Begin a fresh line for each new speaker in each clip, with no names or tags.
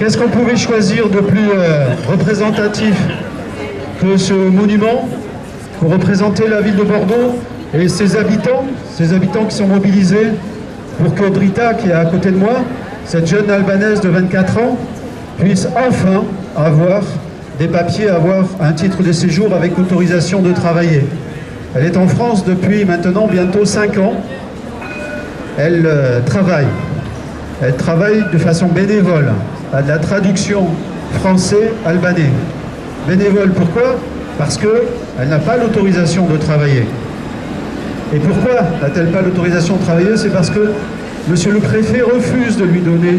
Qu'est-ce qu'on pouvait choisir de plus représentatif que ce monument pour représenter la ville de Bordeaux et ses habitants qui sont mobilisés pour que Drita, qui est à côté de moi, cette jeune Albanaise de 24 ans, puisse enfin avoir des papiers, avoir un titre de séjour avec autorisation de travailler. Elle est en France depuis maintenant bientôt 5 ans. Elle travaille. Elle travaille de façon bénévole à de la traduction français-albanais. Bénévole, pourquoi? Parce qu'elle n'a pas l'autorisation de travailler. Et pourquoi n'a-t-elle pas l'autorisation de travailler? C'est parce que monsieur le préfet refuse de lui donner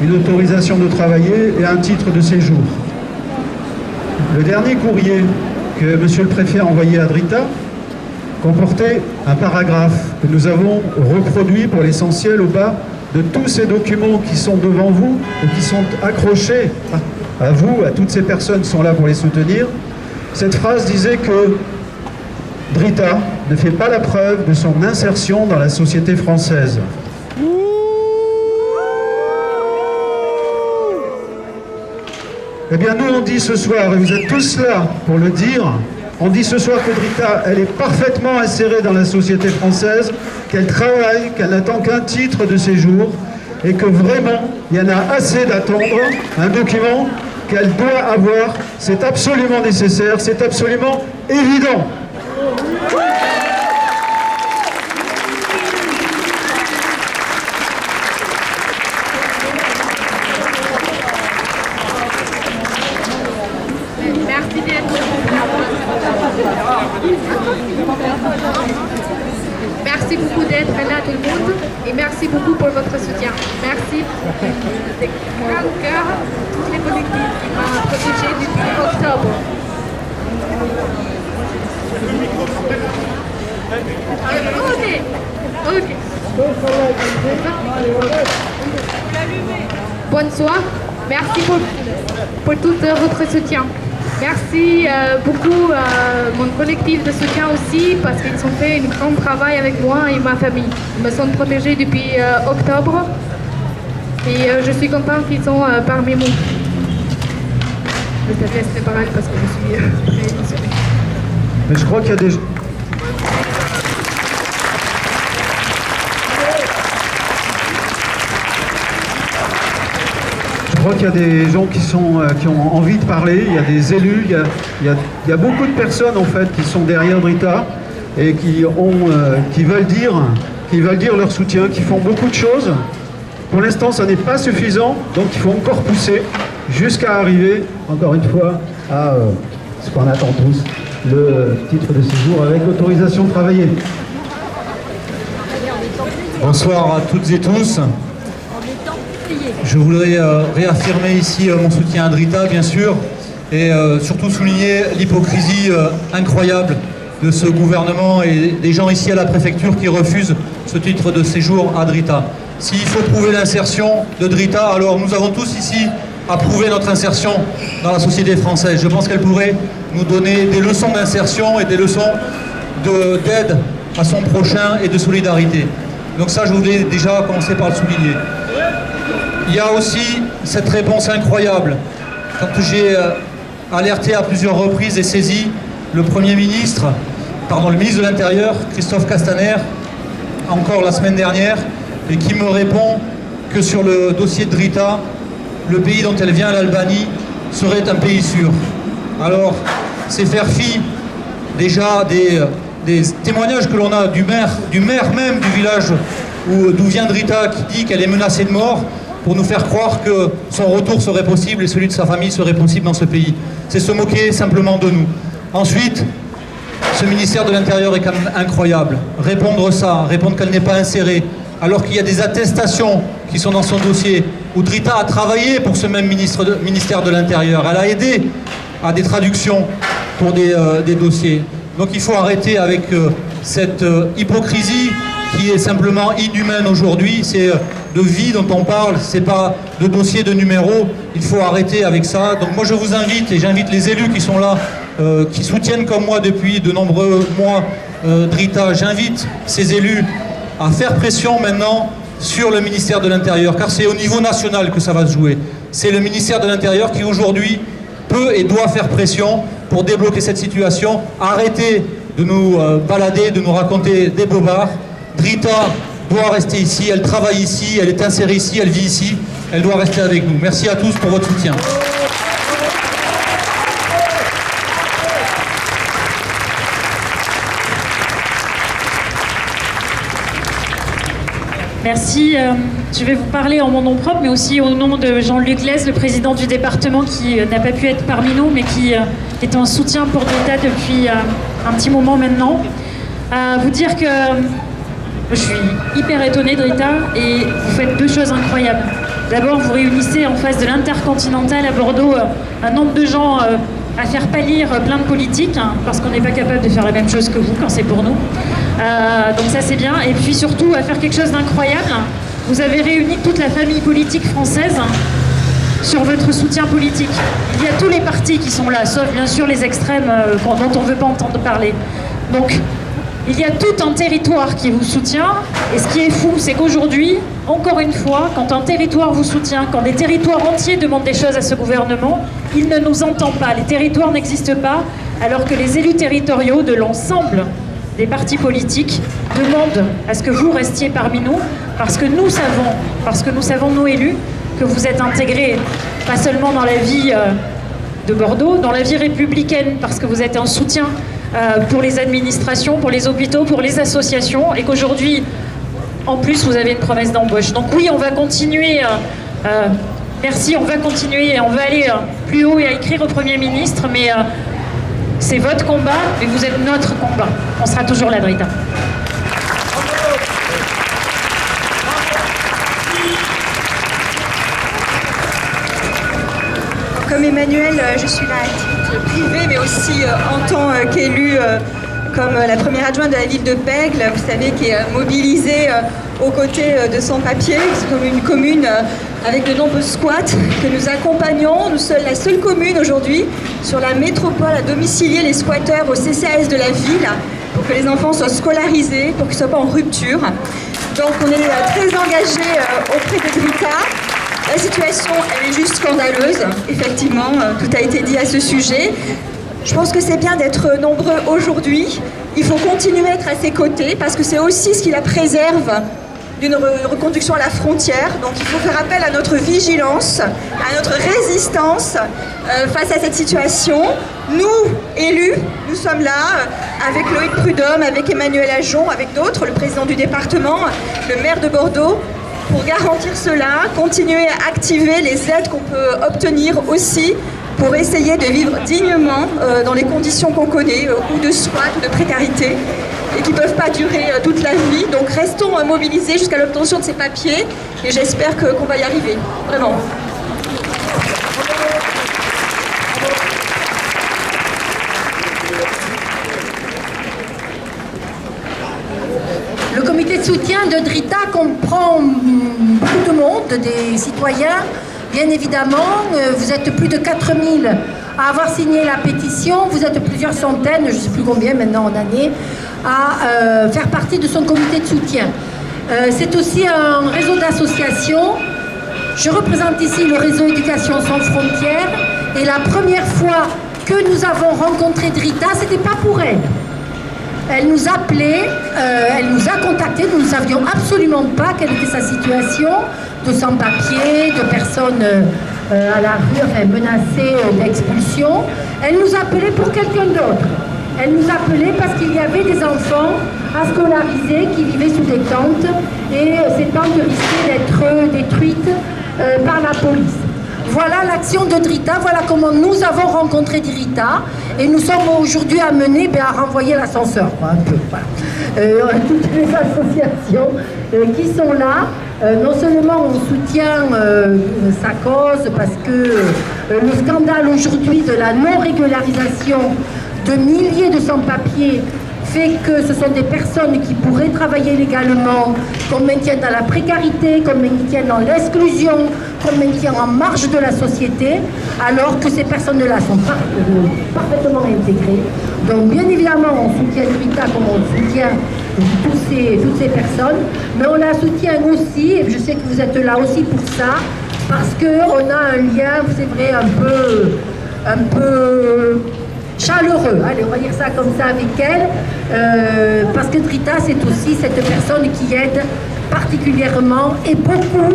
une autorisation de travailler et un titre de séjour. Le dernier courrier que monsieur le préfet a envoyé à Drita comportait un paragraphe que nous avons reproduit pour l'essentiel au bas de tous ces documents qui sont devant vous et qui sont accrochés à vous, à toutes ces personnes qui sont là pour les soutenir. Cette phrase disait que Drita ne fait pas la preuve de son insertion dans la société française. Eh bien, nous, on dit ce soir, et vous êtes tous là pour le dire, on dit ce soir que Drita, elle est parfaitement insérée dans la société française, qu'elle travaille, qu'elle n'attend qu'un titre de séjour, et que vraiment, il y en a assez d'attendre un document qu'elle doit avoir. C'est absolument nécessaire, c'est absolument évident.
Merci beaucoup d'être là tout le monde et merci beaucoup pour votre soutien. Merci de grand cœur toutes les collectifs qui m'ont protégé depuis octobre. Ok. Bonsoir. Merci pour tout votre soutien. Merci beaucoup à mon collectif de soutien aussi parce qu'ils ont fait un grand travail avec moi et ma famille. Ils me sont protégés depuis octobre et je suis contente qu'ils sont parmi nous. Je te laisse les paroles parce que je suis très émotionnée.
Mais je crois qu'il y a des... Je crois qu'il y a des gens qui ont envie de parler, il y a des élus, il y a beaucoup de personnes en fait qui sont derrière Drita et qui veulent dire leur soutien, qui font beaucoup de choses. Pour l'instant, ça n'est pas suffisant, donc il faut encore pousser jusqu'à arriver, encore une fois, à ce qu'on attend tous, le titre de séjour avec l'autorisation de travailler.
Bonsoir à toutes et tous. Je voudrais réaffirmer ici mon soutien à Drita, bien sûr, et surtout souligner l'hypocrisie incroyable de ce gouvernement et des gens ici à la préfecture qui refusent ce titre de séjour à Drita. S'il faut prouver l'insertion de Drita, alors nous avons tous ici à prouver notre insertion dans la société française. Je pense qu'elle pourrait nous donner des leçons d'insertion et des leçons d'aide à son prochain et de solidarité. Donc ça, je voulais déjà commencer par le souligner. Il y a aussi cette réponse incroyable. Quand j'ai alerté à plusieurs reprises et saisi le ministre de l'Intérieur, Christophe Castaner, encore la semaine dernière, et qui me répond que sur le dossier de Drita, le pays dont elle vient, l'Albanie, serait un pays sûr. Alors, c'est faire fi déjà des témoignages que l'on a du maire même du village d'où vient Drita, qui dit qu'elle est menacée de mort, pour nous faire croire que son retour serait possible et celui de sa famille serait possible dans ce pays. C'est se moquer simplement de nous. Ensuite, ce ministère de l'Intérieur est quand même incroyable. Répondre qu'elle n'est pas insérée, alors qu'il y a des attestations qui sont dans son dossier, où Drita a travaillé pour ce même ministère de l'Intérieur. Elle a aidé à des traductions pour des dossiers. Donc il faut arrêter avec cette hypocrisie qui est simplement inhumaine aujourd'hui. C'est de vie dont on parle, c'est pas de dossier, de numéro. Il faut arrêter avec ça. Donc moi je vous invite, et j'invite les élus qui sont là, qui soutiennent comme moi depuis de nombreux mois Drita, j'invite ces élus à faire pression maintenant sur le ministère de l'Intérieur, car c'est au niveau national que ça va se jouer. c'est le ministère de l'Intérieur qui aujourd'hui peut et doit faire pression pour débloquer cette situation. Arrêtez de nous balader, de nous raconter des bobards. Drita doit rester ici, elle travaille ici, elle est insérée ici, elle vit ici, elle doit rester avec nous. Merci à tous pour votre soutien.
Merci. Je vais vous parler en mon nom propre, mais aussi au nom de Jean-Luc Lez, le président du département, qui n'a pas pu être parmi nous, mais qui est en soutien pour Drita depuis un petit moment maintenant. Vous dire que je suis hyper étonnée, Drita, et vous faites deux choses incroyables. D'abord, vous réunissez en face de l'Intercontinental à Bordeaux un nombre de gens à faire pâlir plein de politiques, hein, parce qu'on n'est pas capable de faire la même chose que vous quand c'est pour nous. Donc ça c'est bien. Et puis surtout à faire quelque chose d'incroyable. Vous avez réuni toute la famille politique française sur votre soutien politique. Il y a tous les partis qui sont là, sauf bien sûr les extrêmes dont on ne veut pas entendre parler. Donc il y a tout un territoire qui vous soutient. Et ce qui est fou, c'est qu'aujourd'hui, encore une fois, quand un territoire vous soutient, quand des territoires entiers demandent des choses à ce gouvernement, il ne nous entend pas. Les territoires n'existent pas, alors que les élus territoriaux de l'ensemble des partis politiques demandent à ce que vous restiez parmi nous, parce que nous savons, nous élus, que vous êtes intégrés pas seulement dans la vie de Bordeaux, dans la vie républicaine, parce que vous êtes un soutien pour les administrations, pour les hôpitaux, pour les associations, et qu'aujourd'hui, en plus, vous avez une promesse d'embauche. Donc oui, on va continuer, merci, on va continuer, on va aller plus haut et à écrire au Premier ministre, mais c'est votre combat, mais vous êtes notre combat. On sera toujours là, Drita.
Comme Emmanuel, je suis là à titre privé, mais aussi en tant qu'élue, comme la première adjointe de la ville de Pègle, vous savez, qui est mobilisée aux côtés de sans-papiers. C'est comme une commune avec de nombreux squats que nous accompagnons. Nous sommes la seule commune aujourd'hui sur la métropole à domicilier les squatteurs au CCAS de la ville pour que les enfants soient scolarisés, pour qu'ils ne soient pas en rupture. Donc on est très engagés auprès de Drita. La situation, elle est juste scandaleuse. Effectivement, tout a été dit à ce sujet. Je pense que c'est bien d'être nombreux aujourd'hui. Il faut continuer à être à ses côtés parce que c'est aussi ce qui la préserve d'une reconduction à la frontière. Donc il faut faire appel à notre vigilance, à notre résistance face à cette situation. Nous, élus, nous sommes là avec Loïc Prudhomme, avec Emmanuel Ajon, avec d'autres, le président du département, le maire de Bordeaux, pour garantir cela, continuer à activer les aides qu'on peut obtenir aussi pour essayer de vivre dignement dans les conditions qu'on connaît, ou de squat, ou de précarité, et qui ne peuvent pas durer toute la vie. Donc restons mobilisés jusqu'à l'obtention de ces papiers, et j'espère qu'on va y arriver, vraiment.
Le comité de soutien de Drita comprend beaucoup de monde, des citoyens. Bien évidemment, vous êtes plus de 4000 à avoir signé la pétition. Vous êtes plusieurs centaines, je ne sais plus combien maintenant en année, à faire partie de son comité de soutien. C'est aussi un réseau d'associations. Je représente ici le réseau Éducation sans frontières. Et la première fois que nous avons rencontré Drita, ce n'était pas pour elle. Elle nous appelait, elle nous a contactés, nous ne savions absolument pas quelle était sa situation de sans-papiers, de personnes à la rue, enfin menacées d'expulsion. Elle nous appelait pour quelqu'un d'autre. Elle nous appelait parce qu'il y avait des enfants à scolariser qui vivaient sous des tentes et ces tentes risquaient d'être détruites par la police. Voilà l'action de Drita, voilà comment nous avons rencontré Drita et nous sommes aujourd'hui amenés à renvoyer l'ascenseur, un peu. Voilà. Toutes les associations qui sont là, non seulement on soutient sa cause parce que le scandale aujourd'hui de la non-régularisation de milliers de sans-papiers fait que ce sont des personnes qui pourraient travailler légalement, qu'on maintient dans la précarité, qu'on maintient dans l'exclusion, qu'on maintient en marge de la société, alors que ces personnes-là sont parfaitement intégrées. Donc bien évidemment, on soutient Drita comme on soutient toutes ces personnes, mais on la soutient aussi, et je sais que vous êtes là aussi pour ça, parce qu'on a un lien, c'est vrai, un peu chaleureux, allez, on va dire ça comme ça avec elle, parce que Drita, c'est aussi cette personne qui aide particulièrement et beaucoup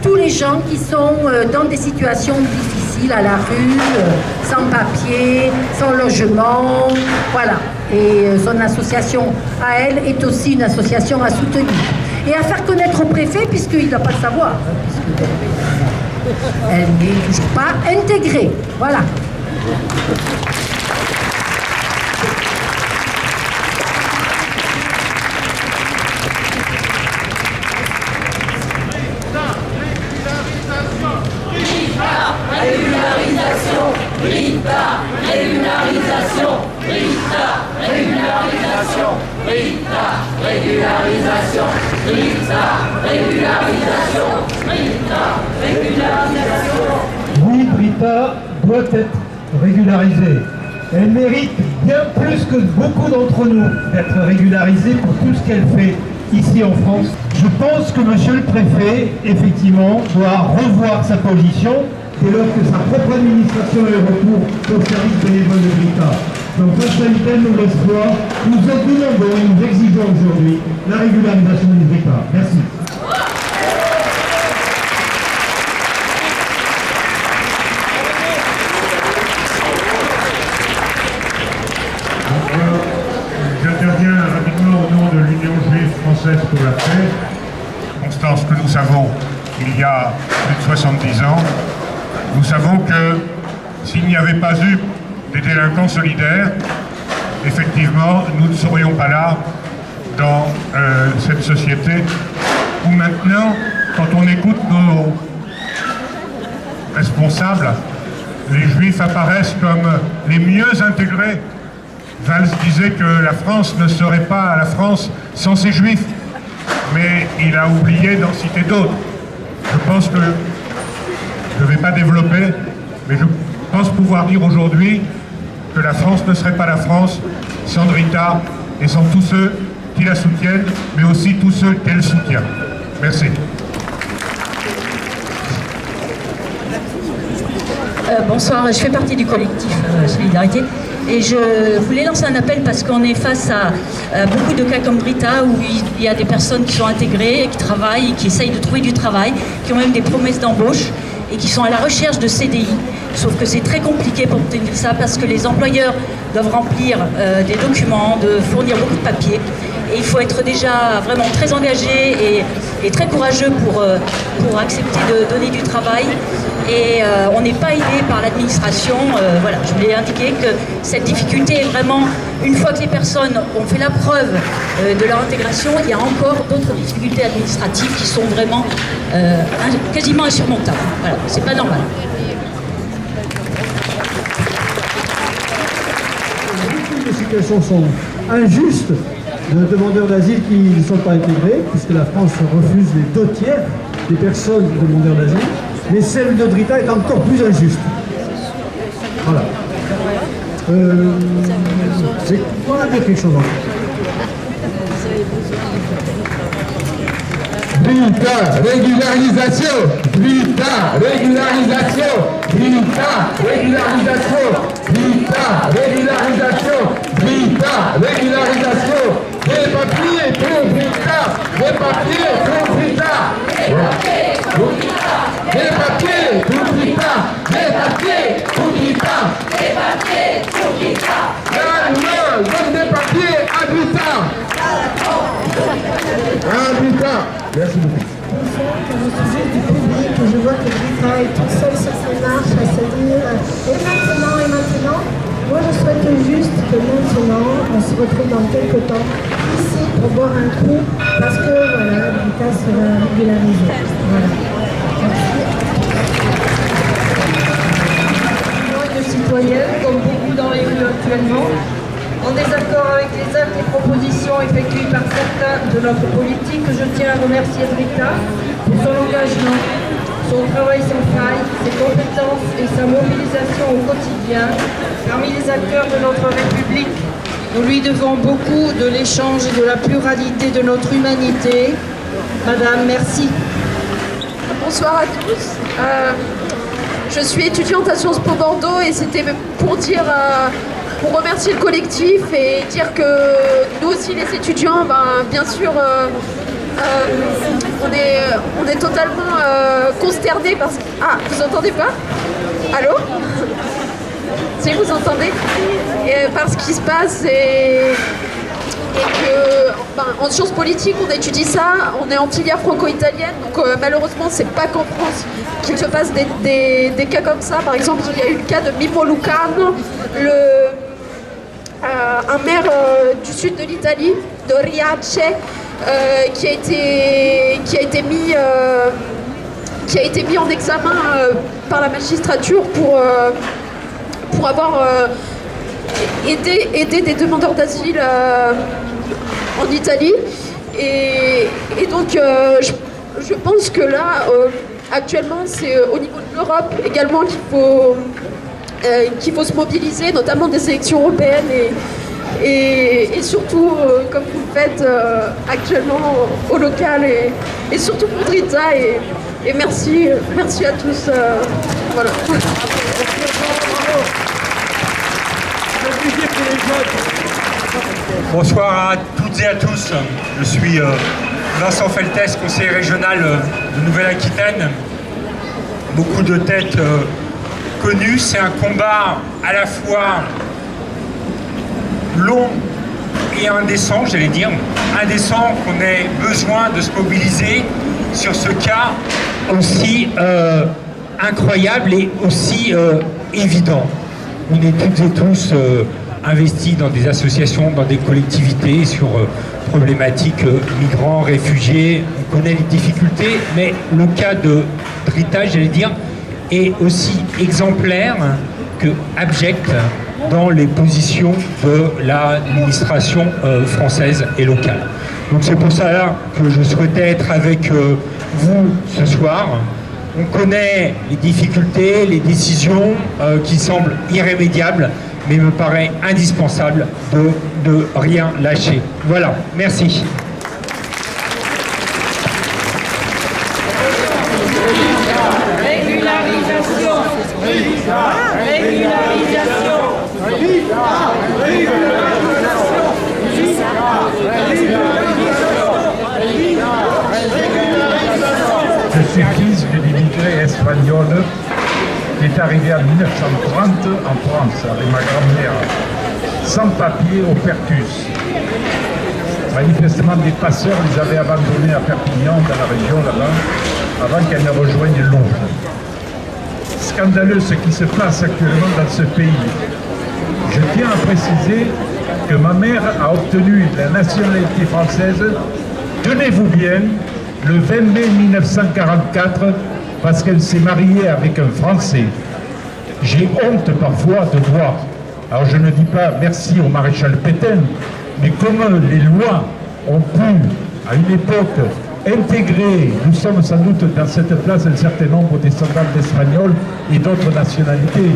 tous les gens qui sont dans des situations difficiles, à la rue, sans papier, sans logement, voilà. Et son association à elle est aussi une association à soutenir. Et à faire connaître au préfet, puisqu'il ne doit pas le savoir, elle n'est toujours pas intégrée, voilà.
Oui, Drita doit être régularisée. Elle mérite bien plus que beaucoup d'entre nous d'être régularisée pour tout ce qu'elle fait ici en France. Je pense que monsieur le préfet, effectivement, doit revoir sa position dès lors que sa propre administration est recours au service bénévole de Drita. Donc face à une telle mauvaise foi, nous demandons et nous exigeons aujourd'hui la régularisation de Drita. Merci.
J'interviens rapidement au nom de l'Union juive française pour la paix, Constance, que nous savons il y a plus de 70 ans. Nous savons que s'il n'y avait pas eu des délinquants solidaires, effectivement, nous ne serions pas là dans cette société où maintenant, quand on écoute nos responsables, les Juifs apparaissent comme les mieux intégrés. Valls disait que la France ne serait pas la France sans ses Juifs, mais il a oublié d'en citer d'autres. Je pense que, je ne vais pas développer, mais je pense pouvoir dire aujourd'hui que la France ne serait pas la France sans Drita et sans tous ceux qui la soutiennent, mais aussi tous ceux qu'elle soutient. Merci.
Bonsoir, je fais partie du collectif Solidarité et je voulais lancer un appel parce qu'on est face à beaucoup de cas comme Drita où il y a des personnes qui sont intégrées, qui travaillent, qui essayent de trouver du travail, qui ont même des promesses d'embauche et qui sont à la recherche de CDI. Sauf que c'est très compliqué pour obtenir ça parce que les employeurs doivent remplir des documents, de fournir beaucoup de papiers. Et il faut être déjà vraiment très engagé et très courageux pour accepter de donner du travail. Et on n'est pas aidé par l'administration. Voilà, je voulais indiquer que cette difficulté est vraiment, une fois que les personnes ont fait la preuve de leur intégration, il y a encore d'autres difficultés administratives qui sont vraiment quasiment insurmontables. Voilà, c'est pas normal.
Les situations sont injustes de demandeurs d'asile qui ne sont pas intégrés, puisque la France refuse les 2 tiers des personnes demandeurs d'asile. Mais celle de Drita est encore plus injuste. Voilà. On va dire quelque chose encore.
Drita, régularisation! Drita, régularisation! Drita, régularisation! Drita, régularisation! Drita, régularisation! Des papiers pour Drita! Des papiers pour Drita! Des papiers pour Drita! Des papiers pour Drita! Des papiers pour Drita! Donne des papiers à Drita! À Drita! Merci beaucoup.
Bonsoir, je suis juste du public et je vois que Drita est toute seule sur ses marches à se dire et maintenant. Moi je souhaite juste que maintenant on se retrouve dans quelques temps ici pour boire un coup parce que voilà, Drita sera régularisée. Voilà.
Moi, de citoyenne, comme beaucoup dans les rues actuellement, en désaccord avec les actes et propositions effectués par certains de notre politique, je tiens à remercier Drita pour son engagement, son travail sans faille, ses compétences et sa mobilisation au quotidien parmi les acteurs de notre République. Nous lui devons beaucoup de l'échange et de la pluralité de notre humanité. Madame, merci.
Bonsoir à tous.
Je suis étudiante à Sciences Po Bordeaux et c'était pour dire, pour remercier le collectif et dire que nous aussi les étudiants, bien sûr, on est totalement consternés parce que... Ah, vous entendez pas? Allô? Si vous entendez? Et par ce qui se passe et que en sciences politiques on étudie ça, on est en filière franco-italienne, donc malheureusement c'est pas qu'en France qu'il se passe des cas comme ça. Par exemple, il y a eu le cas de Mimmo Lucano, un maire du sud de l'Italie, de Riace, qui a été mis en examen par la magistrature pour avoir aidé des demandeurs d'asile en Italie. Et donc je pense que là, actuellement, c'est au niveau de l'Europe également qu'il faut se mobiliser, notamment des élections européennes et surtout, comme vous le faites actuellement au local et surtout pour Drita. Et merci à tous. Voilà.
Bonsoir à toutes et à tous. Je suis Vincent Feltès, conseiller régional de Nouvelle-Aquitaine. Beaucoup de têtes connues. C'est un combat à la fois long et indécent, j'allais dire. Indécent qu'on ait besoin de se mobiliser sur ce cas aussi incroyable et aussi évident. On est toutes et tous investis dans des associations, dans des collectivités sur problématiques migrants, réfugiés. On connaît les difficultés, mais le cas de Drita, j'allais dire, est aussi exemplaire que abject dans les positions de l'administration française et locale. Donc c'est pour ça que je souhaitais être avec vous ce soir. On connaît les difficultés, les décisions qui semblent irrémédiables, mais il me paraît indispensable de ne rien lâcher. Voilà, merci.
Régularisation.
Je suis fils d'une immigrée espagnole qui est arrivée en 1930 en France avec ma grand-mère, sans papier au Pertus. Manifestement, des passeurs les avaient abandonnés à Perpignan, dans la région là-bas, avant qu'elles ne rejoignent Lourdes. Scandaleux ce qui se passe actuellement dans ce pays. Je tiens à préciser que ma mère a obtenu la nationalité française, tenez-vous bien, le 20 mai 1944, parce qu'elle s'est mariée avec un Français. J'ai honte parfois de voir, alors je ne dis pas merci au maréchal Pétain, mais comment les lois ont pu, à une époque, intégrer, nous sommes sans doute dans cette place un certain nombre de descendants d'Espagnols et d'autres nationalités,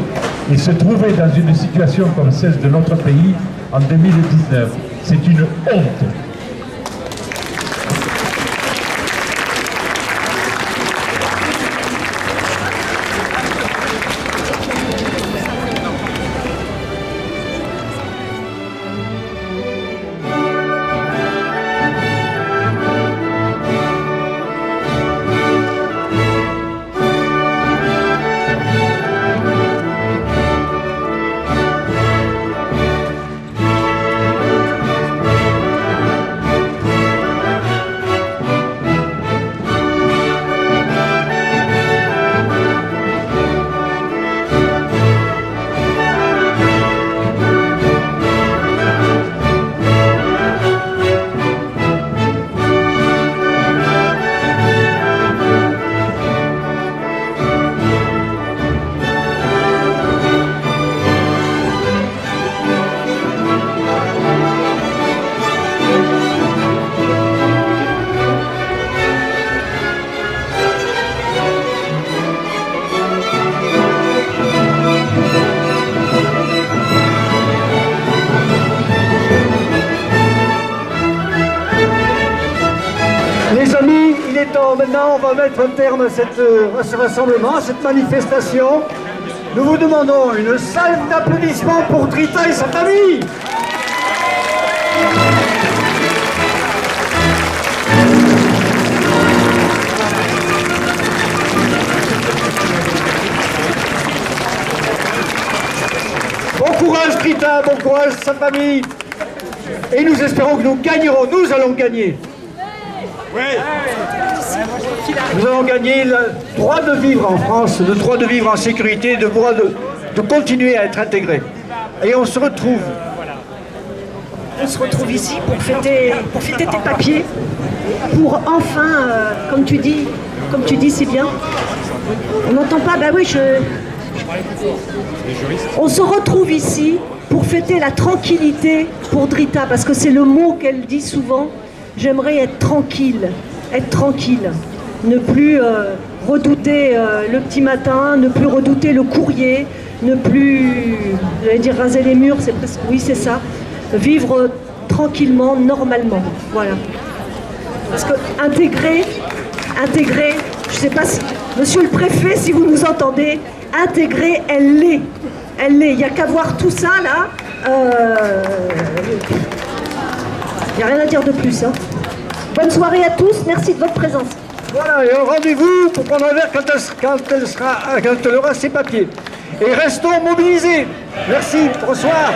et se trouver dans une situation comme celle de notre pays en 2019. C'est une honte.
est temps. Maintenant, on va mettre un terme à ce rassemblement, à cette manifestation. Nous vous demandons une salve d'applaudissements pour Drita et sa famille. Bon courage Drita, bon courage sa famille. Et nous espérons que nous gagnerons, nous allons gagner. Oui. Nous allons gagner le droit de vivre en France, le droit de vivre en sécurité, le droit de continuer à être intégré. Et on se retrouve.
On se retrouve ici pour fêter tes papiers, pour enfin, comme tu dis si bien, on n'entend pas, bah oui, on se retrouve ici pour fêter la tranquillité pour Drita, parce que c'est le mot qu'elle dit souvent. J'aimerais être tranquille, ne plus redouter le petit matin, ne plus redouter le courrier, ne plus, j'allais dire raser les murs, c'est presque, oui c'est ça, vivre tranquillement, normalement, voilà. Parce que intégrer, je sais pas si, monsieur le préfet, si vous nous entendez, intégrer, elle l'est, il n'y a qu'à voir tout ça là, il n'y a rien à dire de plus. Hein. Bonne soirée à tous, merci de votre présence.
Voilà, et un rendez-vous pour prendre un verre quand elle aura ses papiers. Et restons mobilisés. Merci, bonsoir.